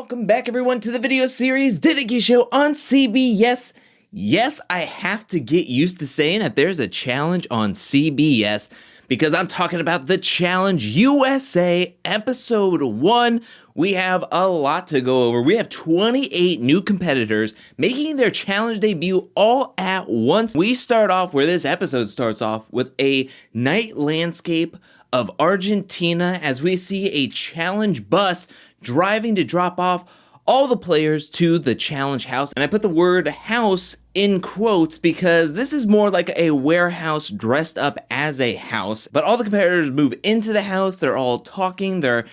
Welcome back everyone to the video series Dedicate Show on CBS. Yes, I have to get used to saying that there's a challenge on CBS because I'm talking about the Challenge USA Episode 1. We have a lot to go over. We have 28 new competitors making their challenge debut all at once. We start off where this episode starts off with a night landscape of Argentina as we see a challenge bus driving to drop off all the players to the challenge house. And I put the word house in quotes because this is more like a warehouse dressed up as a house. But all the competitors move into the house. They're all talking. They're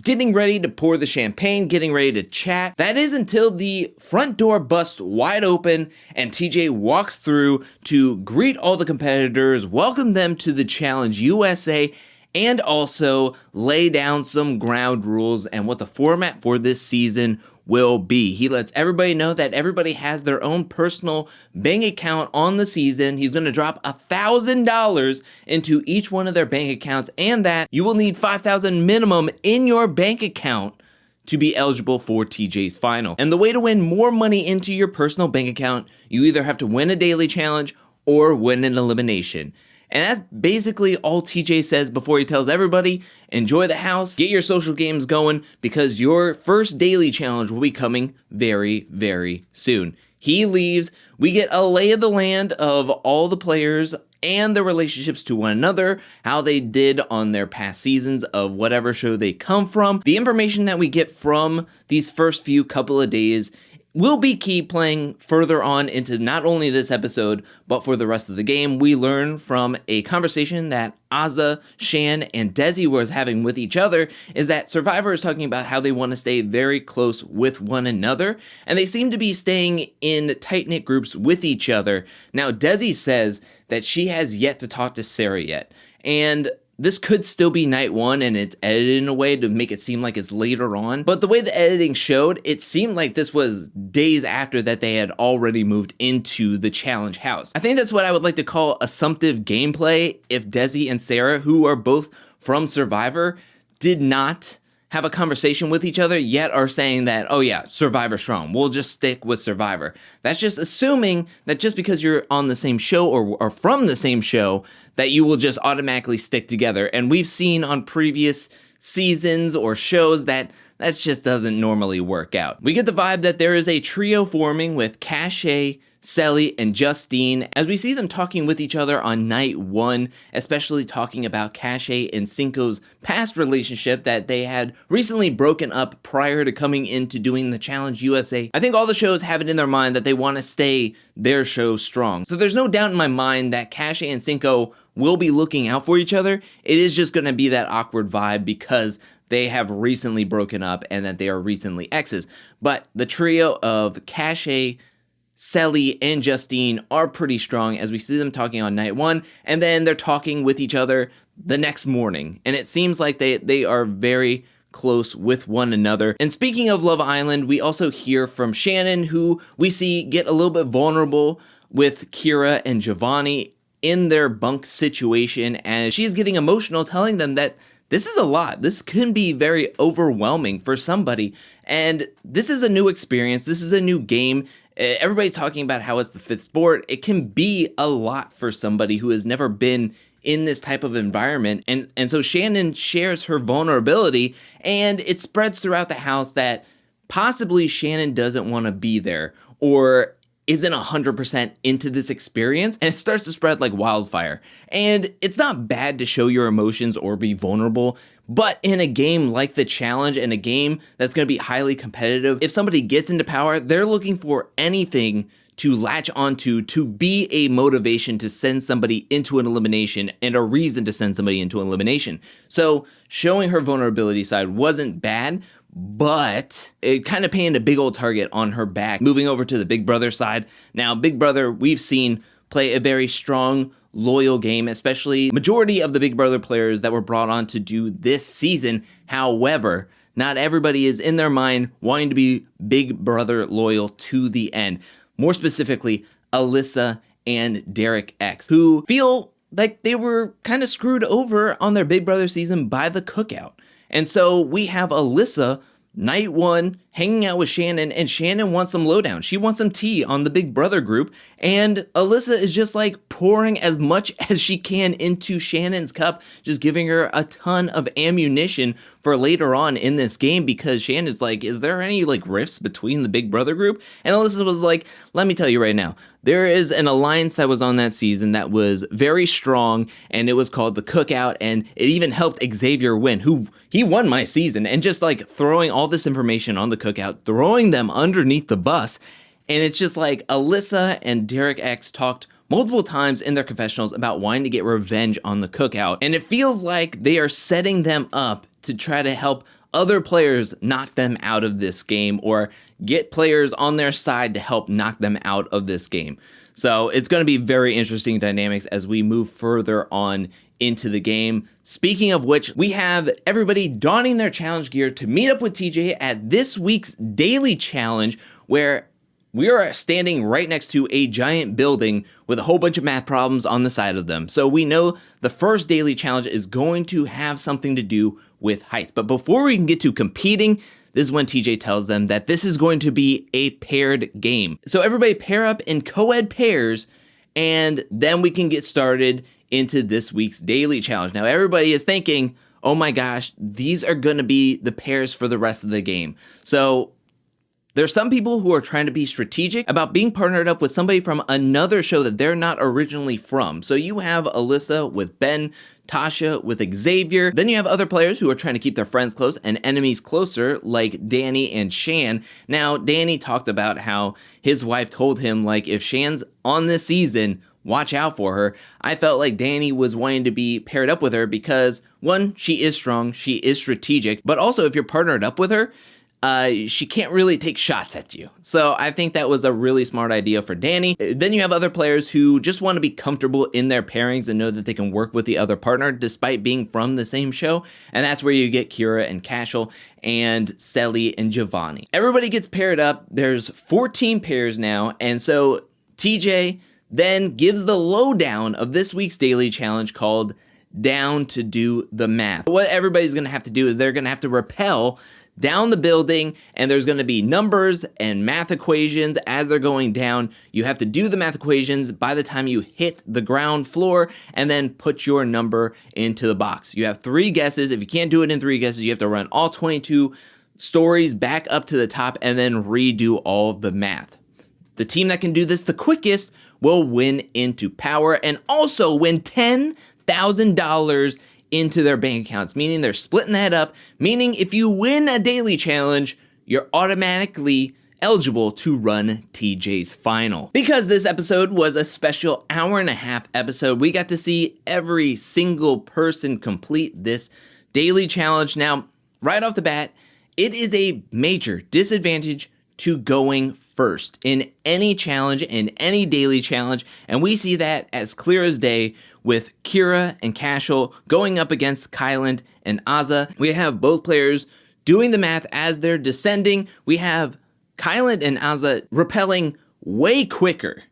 getting ready to pour the champagne, getting ready to chat. That is until the front door busts wide open and TJ walks through to greet all the competitors, welcome them to the Challenge USA, and also lay down some ground rules and what the format for this season will be. He lets everybody know that everybody has their own personal bank account on the season. He's going to drop $1,000 into each one of their bank accounts, and that you will need $5,000 minimum in your bank account to be eligible for TJ's final. And the way to win more money into your personal bank account, you either have to win a daily challenge or win an elimination. And that's basically all TJ says before he tells everybody, enjoy the house, get your social games going, because your first daily challenge will be coming very, very soon. He leaves. We get a lay of the land of all the players and their relationships to one another, how they did on their past seasons of whatever show they come from. The information that we get from these first few couple of days will be key playing further on into not only this episode, but for the rest of the game. We learn from a conversation that Azah, Shan, and Desi was having with each other is that Survivor is talking about how they want to stay very close with one another, and they seem to be staying in tight-knit groups with each other. Now, Desi says that she has yet to talk to Sarah yet, and this could still be night one and it's edited in a way to make it seem like it's later on. But the way the editing showed, it seemed like this was days after that they had already moved into the challenge house. I think that's what I would like to call assumptive gameplay if Desi and Sarah, who are both from Survivor, did not have a conversation with each other, yet are saying that, oh yeah, Survivor strong, we'll just stick with Survivor. That's just assuming that just because you're on the same show or from the same show, that you will just automatically stick together. And we've seen on previous seasons or shows that just doesn't normally work out. We get the vibe that there is a trio forming with Cache, Selly, and Justine as we see them talking with each other on night one, especially talking about Cache and Cinco's past relationship that they had recently broken up prior to coming into doing the Challenge USA. I think all the shows have it in their mind that they want to stay their show strong. So there's no doubt in my mind that Cache and Cinco will be looking out for each other. It is just going to be that awkward vibe because they have recently broken up and that they are recently exes. But the trio of Cache, Selly, and Justine are pretty strong as we see them talking on night one, and then they're talking with each other the next morning. And it seems like they are very close with one another. And speaking of Love Island, we also hear from Shannon, who we see get a little bit vulnerable with Kira and Giovanni in their bunk situation, and she's getting emotional, telling them that this is a lot. This can be very overwhelming for somebody, and this is a new experience. This is a new game. Everybody's talking about how it's the fifth sport. It can be a lot for somebody who has never been in this type of environment. And so Shannon shares her vulnerability, and it spreads throughout the house that possibly Shannon doesn't want to be there or isn't 100% into this experience, and it starts to spread like wildfire. And it's not bad to show your emotions or be vulnerable, but in a game like the challenge and a game that's going to be highly competitive, if somebody gets into power, they're looking for anything to latch onto to be a motivation to send somebody into an elimination and a reason to send somebody into an elimination. So showing her vulnerability side wasn't bad, but it kind of painted a big old target on her back. Moving over to the Big Brother side. Now, Big Brother, we've seen play a very strong, loyal game, especially majority of the Big Brother players that were brought on to do this season. However, not everybody is in their mind wanting to be Big Brother loyal to the end. More specifically, Alyssa and Derek X, who feel like they were kind of screwed over on their Big Brother season by the cookout. And so we have Alyssa night one, hanging out with Shannon, and Shannon wants some lowdown. She wants some tea on the Big Brother group, and Alyssa is just like pouring as much as she can into Shannon's cup, just giving her a ton of ammunition for later on in this game, because Shannon's like, is there any like rifts between the Big Brother group? And Alyssa was like, let me tell you right now, there is an alliance that was on that season that was very strong, and it was called the Cookout, and it even helped Xavier win, who he won my season, and just like throwing all this information on the Cookout, throwing them underneath the bus. And it's just like Alyssa and Derek X talked multiple times in their confessionals about wanting to get revenge on the Cookout, and it feels like they are setting them up to try to help other players knock them out of this game, or get players on their side to help knock them out of this game. So it's going to be very interesting dynamics as we move further on into the game. Speaking of which, we have everybody donning their challenge gear to meet up with TJ at this week's daily challenge, where we are standing right next to a giant building with a whole bunch of math problems on the side of them. So we know the first daily challenge is going to have something to do with heights. But before we can get to competing, this is when TJ tells them that this is going to be a paired game. So everybody pair up in co-ed pairs, and then we can get started into this week's daily challenge. Now everybody is thinking, oh my gosh, these are going to be the pairs for the rest of the game. So there's some people who are trying to be strategic about being partnered up with somebody from another show that they're not originally from. So you have Alyssa with Ben, Tasha with Xavier. Then you have other players who are trying to keep their friends close and enemies closer, like Danny and Shan. Now, Danny talked about how his wife told him, like, if Shan's on this season, watch out for her. I felt like Danny was wanting to be paired up with her because, one, she is strong, she is strategic, but also if you're partnered up with her, she can't really take shots at you. So I think that was a really smart idea for Danny. Then you have other players who just want to be comfortable in their pairings and know that they can work with the other partner despite being from the same show. And that's where you get Kira and Cashel and Selly and Giovanni. Everybody gets paired up. There's 14 pairs now. And so TJ then gives the lowdown of this week's daily challenge called Down to Do the Math. What everybody's going to have to do is they're going to have to rappel down the building, and there's going to be numbers and math equations as they're going down. You have to do the math equations by the time you hit the ground floor, and then put your number into the box. You have 3 guesses. If you can't do it in 3 guesses, you have to run all 22 stories back up to the top and then redo all of the math. The team that can do this the quickest will win into power and also win $10,000 into their bank accounts, meaning they're splitting that up, meaning if you win a daily challenge, you're automatically eligible to run TJ's final. Because this episode was a special hour-and-a-half episode, we got to see every single person complete this daily challenge. Now, right off the bat, it is a major disadvantage to going first in any challenge, in any daily challenge, and we see that as clear as day with Kira and Cashel going up against Kyland and Azah. We have both players doing the math as they're descending. We have Kyland and Azah rappelling way quicker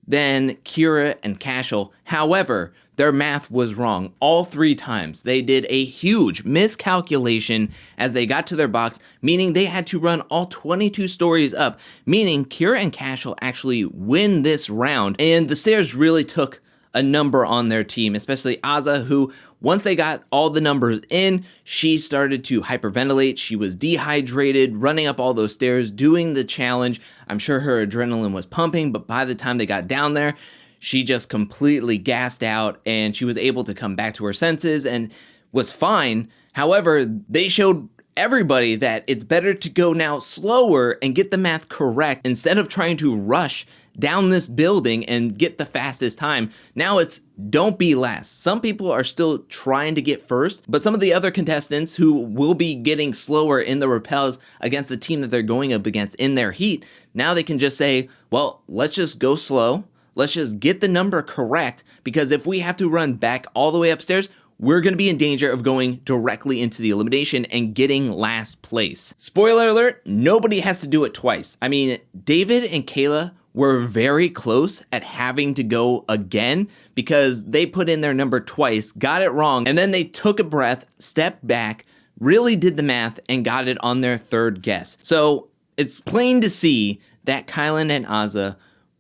than Kira and Cashel. However, their math was wrong all 3 times. They did a huge miscalculation as they got to their box, meaning they had to run all 22 stories up, meaning Kira and Cashel actually win this round. And the stairs really took a number on their team, especially Azah, who once they got all the numbers in, she started to hyperventilate. She was dehydrated, running up all those stairs, doing the challenge. I'm sure her adrenaline was pumping, but by the time they got down there, she just completely gassed out, and she was able to come back to her senses and was fine. However, they showed everybody that it's better to go now slower and get the math correct instead of trying to rush down this building and get the fastest time. Now it's don't be last. Some people are still trying to get first, but some of the other contestants who will be getting slower in the rappels against the team that they're going up against in their heat, now they can just say, well, let's just go slow. Let's just get the number correct, because if we have to run back all the way upstairs, we're going to be in danger of going directly into the elimination and getting last place. Spoiler alert, nobody has to do it twice. I mean, David and Kayla were very close at having to go again because they put in their number twice, got it wrong, and then they took a breath, stepped back, really did the math and got it on their third guess. So it's plain to see that Kylan and Azza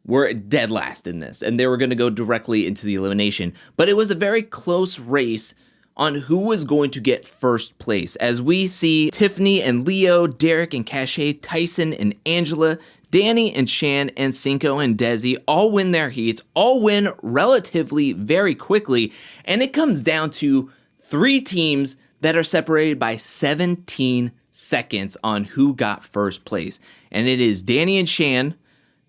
were dead last in this, and they were going to go directly into the elimination. But it was a very close race on who was going to get first place, as we see Tiffany and Leo, Derek and Cache, Tyson and Angela, Danny and Shan, and Cinco and Desi all win their heats, all win relatively very quickly, and it comes down to 3 teams that are separated by 17 seconds on who got first place. And it is Danny and Shan,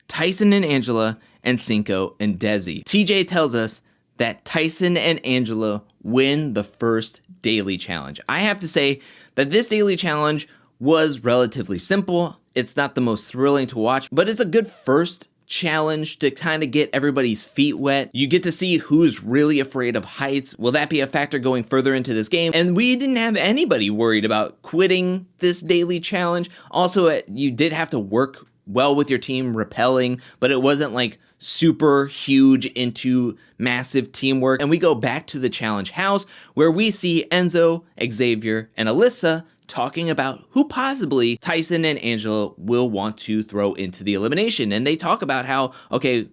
Tyson and Angela, and Cinco and Desi. TJ tells us that Tyson and Angela win the first daily challenge. I have to say that this daily challenge was relatively simple. It's not the most thrilling to watch, but it's a good first challenge to kind of get everybody's feet wet. You get to see who's really afraid of heights. Will that be a factor going further into this game? And we didn't have anybody worried about quitting this daily challenge. Also, you did have to work well with your team rappelling, but it wasn't like super huge into massive teamwork. And we go back to the challenge house where we see Enzo, Xavier, and Alyssa talking about who possibly Tyson and Angela will want to throw into the elimination. And they talk about how, okay,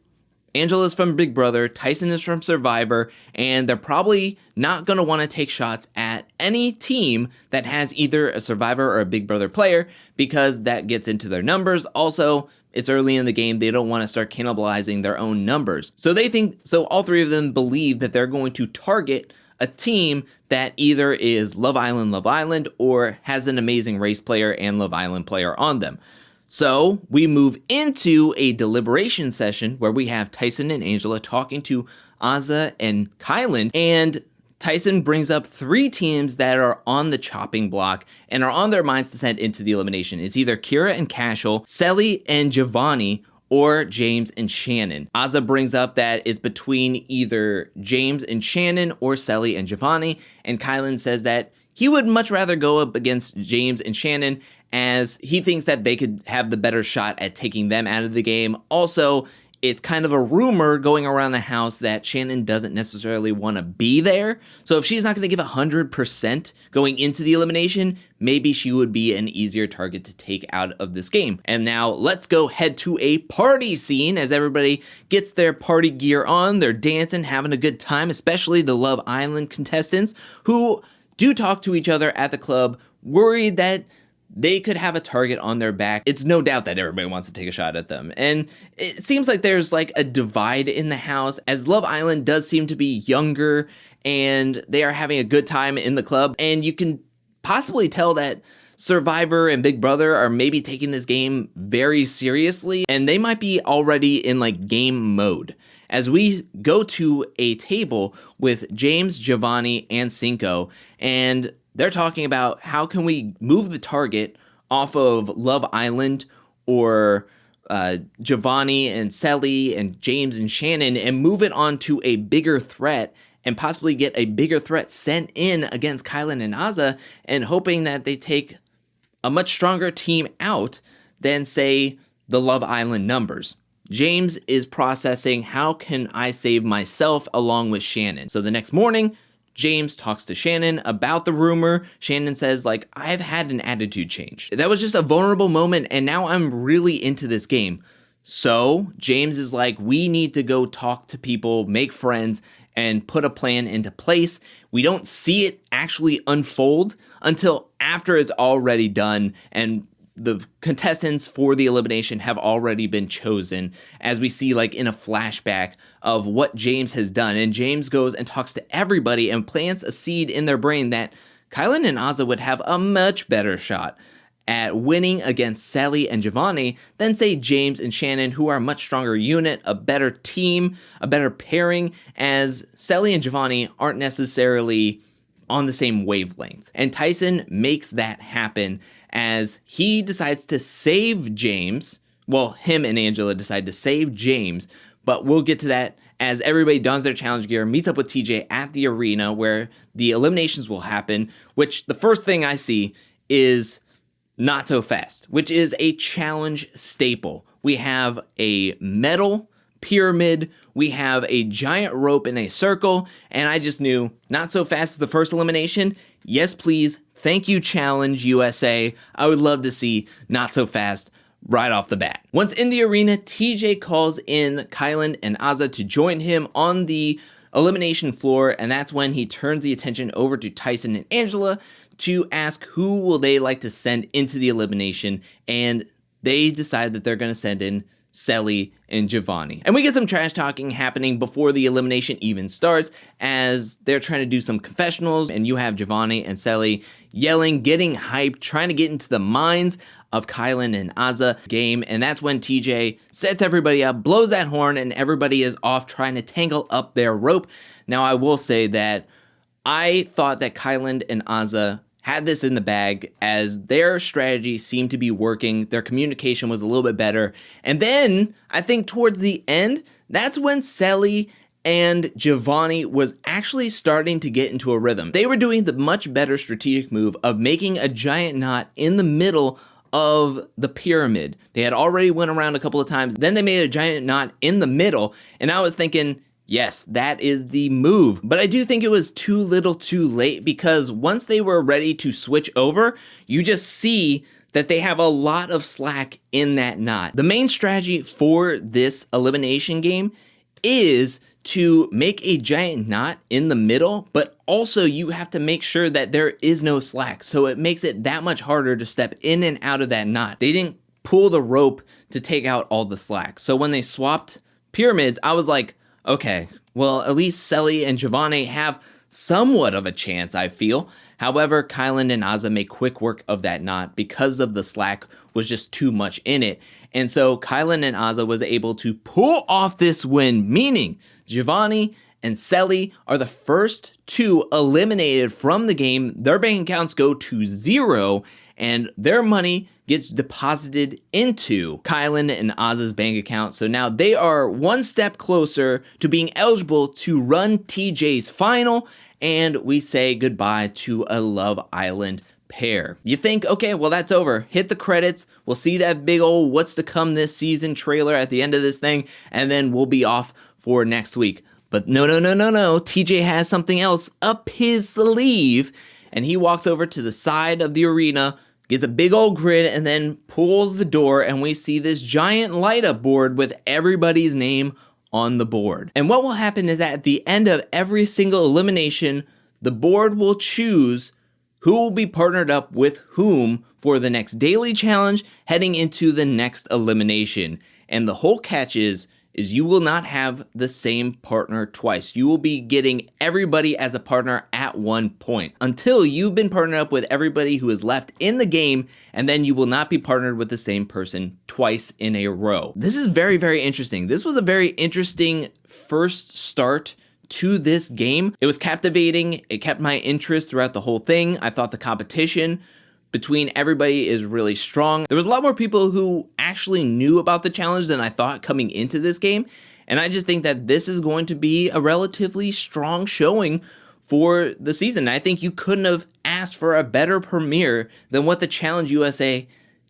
Angela's from Big Brother, Tyson is from Survivor, and they're probably not going to want to take shots at any team that has either a Survivor or a Big Brother player because that gets into their numbers. Also, it's early in the game. They don't want to start cannibalizing their own numbers. So all 3 of them believe that they're going to target a team that either is Love Island, or has an amazing race player and Love Island player on them. So we move into a deliberation session where we have Tyson and Angela talking to Azza and Kylan, and Tyson brings up 3 teams that are on the chopping block and are on their minds to send into the elimination. It's either Kira and Cashel, Selly and Giovanni, or James and Shannon. Azza brings up that it's between either James and Shannon or Selly and Giovanni, and Kylan says that he would much rather go up against James and Shannon as he thinks that they could have the better shot at taking them out of the game. Also, it's kind of a rumor going around the house that Shannon doesn't necessarily want to be there. So if she's not going to give 100% going into the elimination, maybe she would be an easier target to take out of this game. And now let's go head to a party scene as everybody gets their party gear on. They're dancing, having a good time, especially the Love Island contestants who do talk to each other at the club, worried that they could have a target on their back. It's no doubt that everybody wants to take a shot at them. And it seems like there's like a divide in the house, as Love Island does seem to be younger and they are having a good time in the club. And you can possibly tell that Survivor and Big Brother are maybe taking this game very seriously, and they might be already in like game mode. As we go to a table with James, Giovanni, and Cinco, and they're talking about how can we move the target off of Love Island or Giovanni and Selly and James and Shannon and move it on to a bigger threat and possibly get a bigger threat sent in against Kylan and Azza, and hoping that they take a much stronger team out than, say, the Love Island numbers. James is processing, how can I save myself along with Shannon? So the next morning, James talks to Shannon about the rumor. Shannon says, like, I've had an attitude change. That was just a vulnerable moment, and now I'm really into this game. So James is like, we need to go talk to people, make friends, and put a plan into place. We don't see it actually unfold until after it's already done, and the contestants for the elimination have already been chosen, as we see like in a flashback of what James has done. And James goes and talks to everybody and plants a seed in their brain that Kylan and Azza would have a much better shot at winning against Sally and Giovanni than, say, James and Shannon, who are a much stronger unit, a better team, a better pairing, as Sally and Giovanni aren't necessarily on the same wavelength. And Tyson makes that happen as he decides to save James. Well, him and Angela decide to save James, but we'll get to that as everybody dons their challenge gear, meets up with TJ at the arena where the eliminations will happen, which the first thing I see is Not So Fast, which is a challenge staple. We have a medal pyramid. We have a giant rope in a circle, and I just knew, not so fast as the first elimination. Yes, please. Thank you, Challenge USA. I would love to see not so fast right off the bat. Once in the arena, TJ calls in Kylan and Azza to join him on the elimination floor, and that's when he turns the attention over to Tyson and Angela to ask who will they like to send into the elimination, and they decide that they're going to send in Selly and Giovanni. And we get some trash talking happening before the elimination even starts as they're trying to do some confessionals, and you have Giovanni and Selly yelling, getting hyped, trying to get into the minds of Kylan and Azza game, and that's when TJ sets everybody up, blows that horn, and everybody is off trying to tangle up their rope. Now, I will say that I thought that Kylan and Azza had this in the bag as their strategy seemed to be working. Their communication was a little bit better. And then I think towards the end, that's when Selly and Giovanni was actually starting to get into a rhythm. They were doing the much better strategic move of making a giant knot in the middle of the pyramid. They had already went around a couple of times. Then they made a giant knot in the middle. And I was thinking, yes, that is the move. But I do think it was too little too late, because once they were ready to switch over, you just see that they have a lot of slack in that knot. The main strategy for this elimination game is to make a giant knot in the middle, but also you have to make sure that there is no slack. So it makes it that much harder to step in and out of that knot. They didn't pull the rope to take out all the slack. So when they swapped pyramids, I was like, okay, well, at least Selly and Giovanni have somewhat of a chance, I feel. However, Kylan and Azza make quick work of that knot because of the slack was just too much in it. And so Kylan and Azza was able to pull off this win, meaning Giovanni and Selly are the first two eliminated from the game. Their bank accounts go to 0, and their money gets deposited into Kylan and Azza's bank account. So now they are one step closer to being eligible to run TJ's final, and we say goodbye to a Love Island pair. You think, okay, well, that's over. Hit the credits. We'll see that big old what's to come this season trailer at the end of this thing, and then we'll be off for next week. But no. TJ has something else up his sleeve, and he walks over to the side of the arena, gets a big old grin, and then pulls the door, and we see this giant light up board with everybody's name on the board. And what will happen is that at the end of every single elimination, the board will choose who will be partnered up with whom for the next daily challenge heading into the next elimination. And the whole catch is you will not have the same partner twice. You will be getting everybody as a partner at one point until you've been partnered up with everybody who is left in the game, and then you will not be partnered with the same person twice in a row. This is very, very interesting. This was a very interesting first start to this game. It was captivating. It kept my interest throughout the whole thing. I thought the competition between everybody is really strong. There was a lot more people who actually knew about the challenge than I thought coming into this game. And I just think that this is going to be a relatively strong showing for the season. I think you couldn't have asked for a better premiere than what the Challenge USA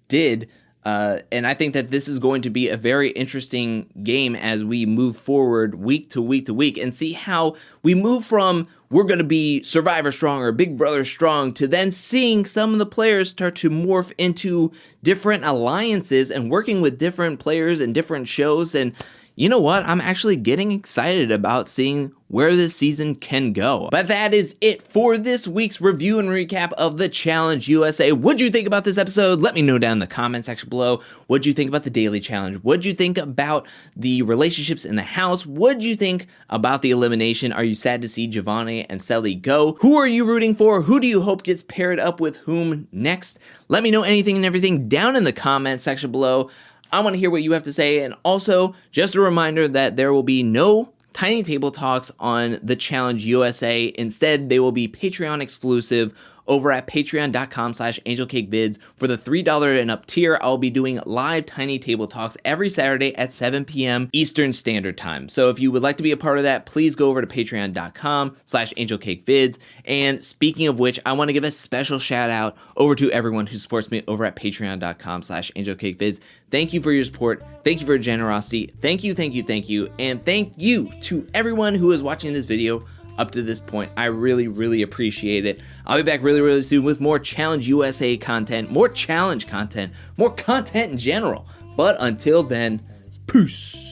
did. And I think that this is going to be a very interesting game as we move forward week to week to week and see how we move from we're going to be Survivor strong or Big Brother strong to then seeing some of the players start to morph into different alliances and working with different players and different shows. And you know what? I'm actually getting excited about seeing where this season can go. But that is it for this week's review and recap of the Challenge USA. What'd you think about this episode? Let me know down in the comment section below. What'd you think about the daily challenge? What'd you think about the relationships in the house? What'd you think about the elimination? Are you sad to see Giovanni and Selly go? Who are you rooting for? Who do you hope gets paired up with whom next? Let me know anything and everything down in the comment section below. I want to hear what you have to say. And also, just a reminder that there will be no Tiny Table Talks on the Challenge USA. Instead, they will be Patreon exclusive over at patreon.com/angelcakevids. For the $3 and up tier, I'll be doing live Tiny Table Talks every Saturday at 7 p.m. Eastern Standard Time. So if you would like to be a part of that, please go over to patreon.com/angelcakevids. And speaking of which, I want to give a special shout out over to everyone who supports me over at patreon.com/angelcakevids. Thank you for your support. Thank you for your generosity. Thank you. And thank you to everyone who is watching this video up to this point. I really appreciate it. I'll be back really soon with more Challenge USA content, more challenge content, more content in general. But until then, peace.